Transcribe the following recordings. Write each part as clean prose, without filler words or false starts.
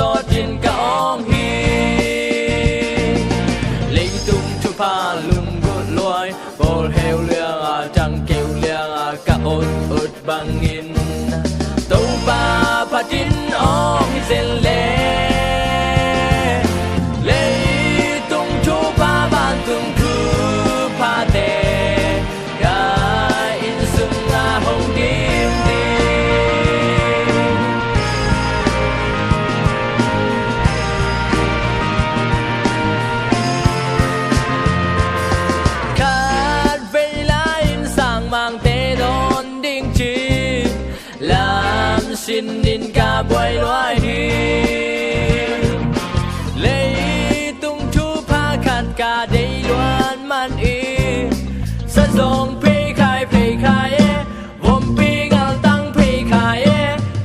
gió trên cả ong hi lấy tung chu pha lung gột loài bol heo liang trăng kêu liang cả ốt ốt băng in tàu ba pha tin ong zen le lấy tung chu pha ban tung cứ pha tè cả in sung hồng đêm xin in ca bồi loài đi lấy tung chu pha khát ca đầy loan man y sân sông phê khai vòng pi ngal tăng phê khai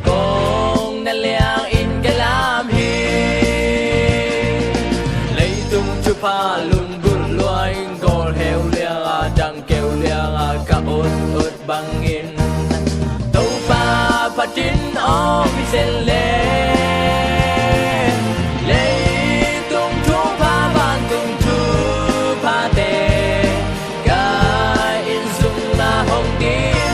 con nè liang in cái lam hi lấy tung chu pha lung bút loài gol heo liang trăng kêu liang cả ốt băng in pha tin ong zen le lấy tung chu pha ban tung chu pha tè cả in sung hồng đêm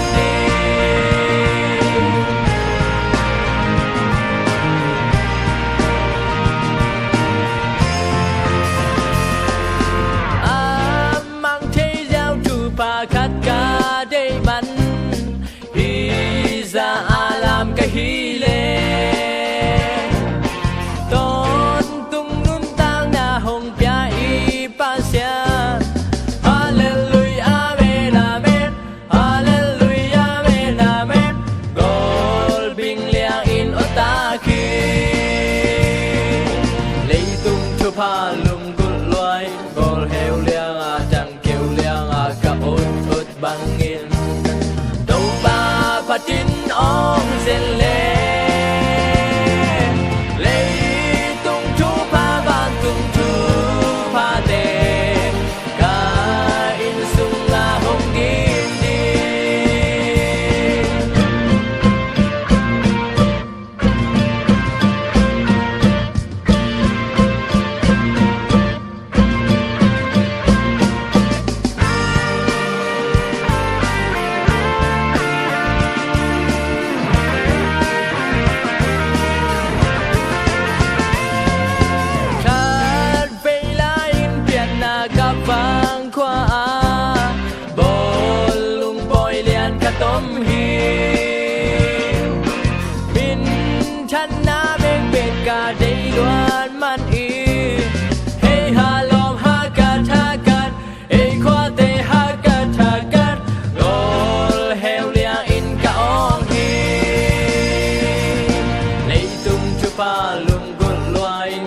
mang thế giao chu pha khát ca đây bắn ra alam cái hi lê tôn tung nun tang na hồng pia y pa sia hallelujah amen amen hallelujah amen amen gol bing liang in otaki lấy tung chu pha lung gul loài gol heo liang trăng kêu liang cả ốt băng in pha tin ong zen le lấy tung chu pha ban tung chu pha tè cả in sung hồng đêm vang qua bol lung boy lian cả tôm hi bin chân na bên bên cả đầy loan man y hey ha lom ha cát hey khoa tê ha cát gol heo liang in cả ong hi lấy tung chu pha lung gol loài